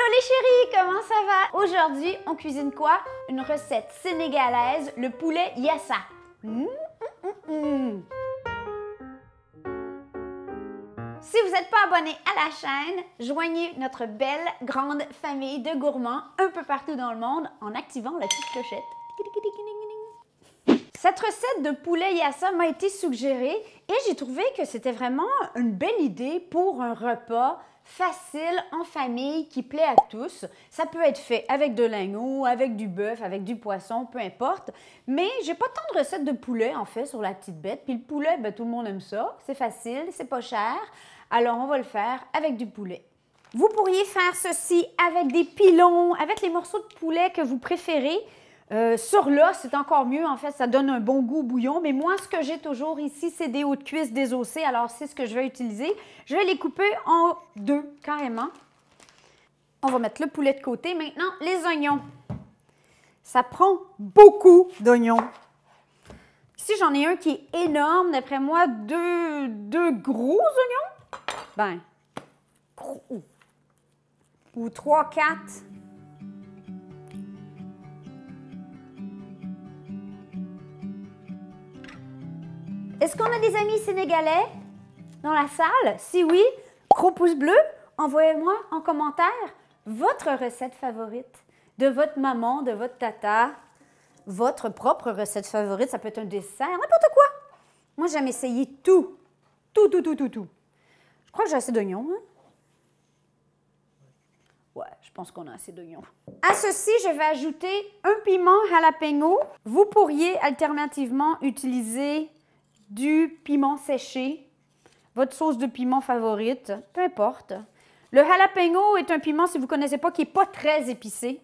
Allô les chéris, comment ça va? Aujourd'hui, on cuisine quoi? Une recette sénégalaise, le poulet yassa. Si vous n'êtes pas abonné à la chaîne, joignez notre belle, grande famille de gourmands un peu partout dans le monde en activant la petite clochette. Cette recette de poulet yassa m'a été suggérée et j'ai trouvé que c'était vraiment une belle idée pour un repas facile en famille qui plaît à tous. Ça peut être fait avec de l'agneau, avec du bœuf, avec du poisson, peu importe. Mais j'ai pas tant de recettes de poulet en fait sur la petite bête. Puis le poulet, ben, tout le monde aime ça. C'est facile, c'est pas cher. Alors on va le faire avec du poulet. Vous pourriez faire ceci avec des pilons, avec les morceaux de poulet que vous préférez. Sur l'os, c'est encore mieux. En fait, ça donne un bon goût au bouillon. Mais moi, ce que j'ai toujours ici, c'est des hauts de cuisse désossés. Alors, c'est ce que je vais utiliser. Je vais les couper en deux, carrément. On va mettre le poulet de côté. Maintenant, les oignons. Ça prend beaucoup d'oignons. Ici, j'en ai un qui est énorme. D'après moi, deux gros oignons. Ben, ou 3, 4. Est-ce qu'on a des amis sénégalais dans la salle? Si oui, gros pouce bleu, envoyez-moi en commentaire votre recette favorite de votre maman, de votre tata, votre propre recette favorite. Ça peut être un dessert, n'importe quoi. Moi, j'aime essayer tout. Tout. Je crois que j'ai assez d'oignons. Hein? Ouais, je pense qu'on a assez d'oignons. À ceci, je vais ajouter un piment jalapeno. Vous pourriez alternativement utiliser du piment séché, votre sauce de piment favorite, peu importe. Le jalapeno est un piment, si vous ne connaissez pas, qui n'est pas très épicé.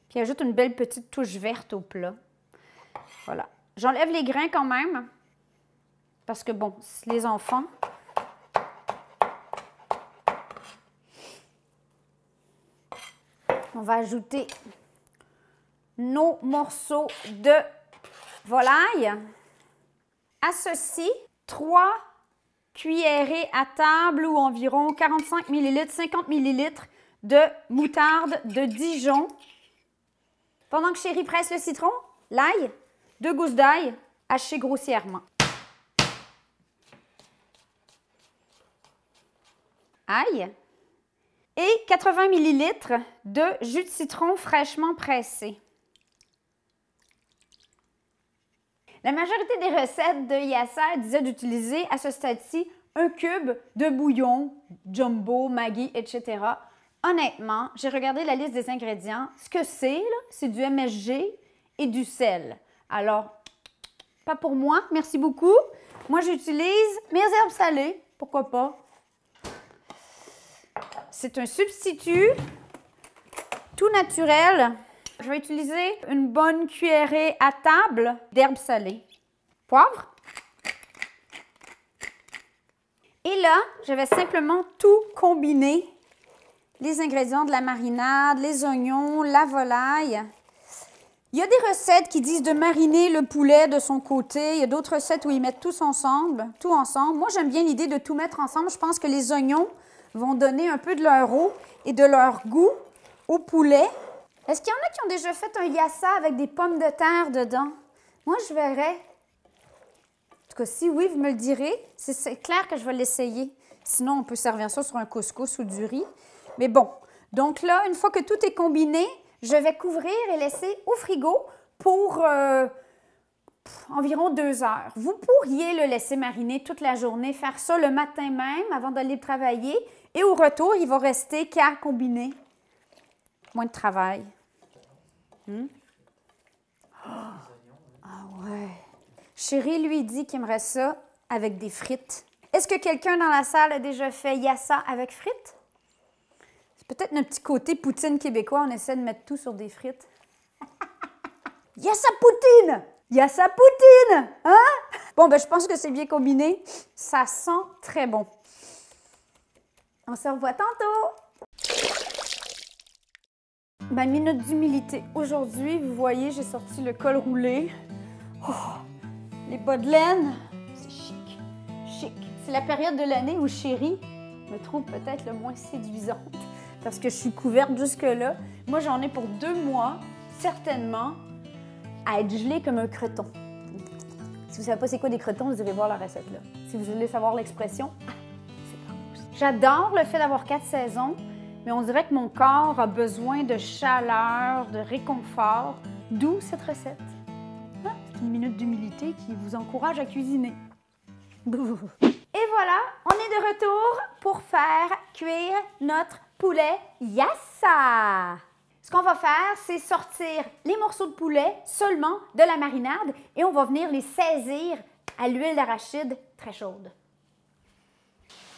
Puis ajoute une belle petite touche verte au plat. Voilà. J'enlève les grains quand même, parce que bon, les enfants. On va ajouter nos morceaux de volaille. À ceci, 3 cuillerées à table ou environ 45 ml, 50 ml de moutarde de Dijon. Pendant que chérie presse le citron, l'ail, 2 gousses d'ail hachées grossièrement. Ail. Et 80 ml de jus de citron fraîchement pressé. La majorité des recettes de yassa disaient d'utiliser à ce stade-ci un cube de bouillon, jumbo, Maggi, etc. Honnêtement, j'ai regardé la liste des ingrédients. Ce que c'est du MSG et du sel. Alors, pas pour moi, merci beaucoup. Moi, j'utilise mes herbes salées, pourquoi pas. C'est un substitut tout naturel. Je vais utiliser une bonne cuillerée à table d'herbes salées. Poivre. Et là, je vais simplement tout combiner. Les ingrédients de la marinade, les oignons, la volaille. Il y a des recettes qui disent de mariner le poulet de son côté. Il y a d'autres recettes où ils mettent tout ensemble. Moi, j'aime bien l'idée de tout mettre ensemble. Je pense que les oignons vont donner un peu de leur eau et de leur goût au poulet. Est-ce qu'il y en a qui ont déjà fait un yassa avec des pommes de terre dedans? Moi, je verrais. En tout cas, si oui, vous me le direz. C'est clair que je vais l'essayer. Sinon, on peut servir ça sur un couscous ou du riz. Mais bon, donc là, une fois que tout est combiné, je vais couvrir et laisser au frigo pour environ 2 heures. Vous pourriez le laisser mariner toute la journée, faire ça le matin même avant d'aller travailler. Et au retour, il va rester qu'à combiner. Moins de travail. Ah ouais. Chérie lui dit qu'il aimerait ça avec des frites. Est-ce que quelqu'un dans la salle a déjà fait yassa avec frites? C'est peut-être notre petit côté poutine québécois. On essaie de mettre tout sur des frites. Yassa poutine! Yassa poutine! Hein? Bon, ben je pense que c'est bien combiné. Ça sent très bon. On se revoit tantôt! Ma minute d'humilité. Aujourd'hui, vous voyez, j'ai sorti le col roulé. Oh, les bas de laine. C'est chic. Chic. C'est la période de l'année où chérie me trouve peut-être le moins séduisante. parce que je suis couverte jusque-là. Moi, j'en ai pour 2 mois, certainement, à être gelée comme un creton. Si vous ne savez pas c'est quoi des cretons, vous irez voir la recette là. Si vous voulez savoir l'expression, c'est pas moi. J'adore le fait d'avoir 4 saisons, mais on dirait que mon corps a besoin de chaleur, de réconfort, d'où cette recette. Ah, c'est une minute d'humilité qui vous encourage à cuisiner. Et voilà, on est de retour pour faire cuire notre poulet yassa. Ce qu'on va faire, c'est sortir les morceaux de poulet seulement de la marinade et on va venir les saisir à l'huile d'arachide très chaude.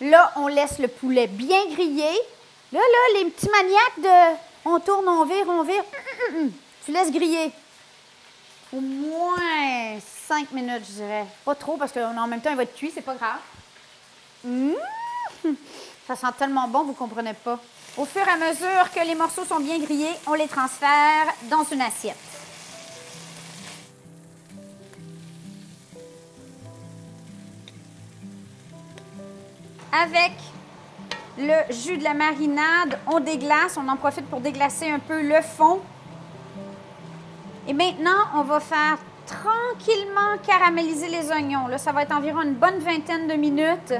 Là, on laisse le poulet bien grillé. Là, les petits maniaques de « on tourne, on vire », tu laisses griller. Au moins 5 minutes, je dirais. Pas trop, parce qu'en même temps, il va être cuit, c'est pas grave. Ça sent tellement bon, vous ne comprenez pas. Au fur et à mesure que les morceaux sont bien grillés, on les transfère dans une assiette. Avec le jus de la marinade, on déglace. On en profite pour déglacer un peu le fond. Et maintenant, on va faire tranquillement caraméliser les oignons. Là, ça va être environ une bonne vingtaine de minutes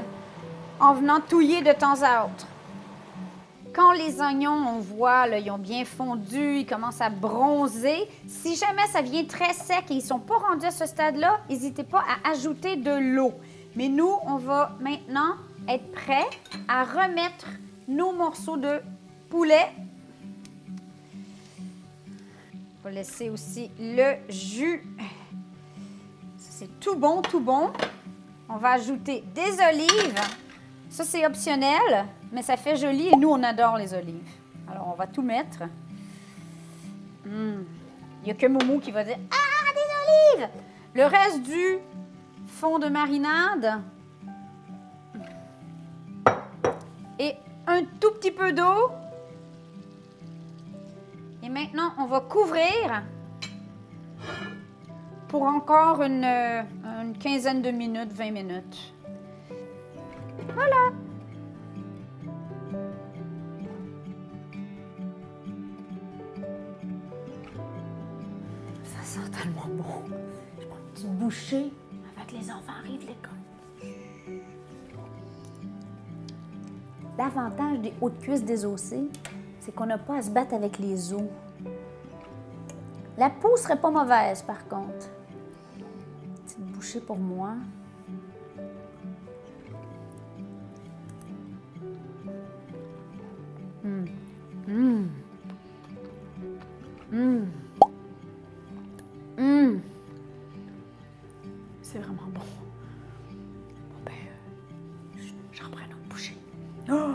en venant touiller de temps à autre. Quand les oignons, on voit, là, ils ont bien fondu, ils commencent à bronzer. Si jamais ça vient très sec et ils ne sont pas rendus à ce stade-là, n'hésitez pas à ajouter de l'eau. Mais nous, on va maintenant être prêts à remettre nos morceaux de poulet. On va laisser aussi le jus. C'est tout bon, tout bon. On va ajouter des olives. Ça, c'est optionnel, mais ça fait joli et nous, on adore les olives. Alors, on va tout mettre. Il n'y a que Momo qui va dire « Ah, des olives! » Le reste du fond de marinade et un tout petit peu d'eau. Et maintenant, on va couvrir pour encore une quinzaine de minutes, 20 minutes. Voilà! Ça sent tellement bon. Je prends une petite bouchée avant que les enfants arrivent de l'école. L'avantage des hautes cuisses désossées, c'est qu'on n'a pas à se battre avec les os. La peau serait pas mauvaise, par contre. Petite bouchée pour moi. C'est vraiment bon. Bon ben, j'en prends une autre bouchée. Oh!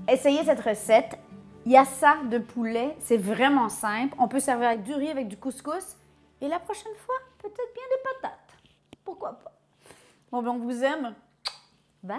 Essayez cette recette. Yassa de poulet, c'est vraiment simple. On peut servir avec du riz, avec du couscous. Et la prochaine fois, peut-être bien des patates. Pourquoi pas? Bon ben, on vous aime. Bye!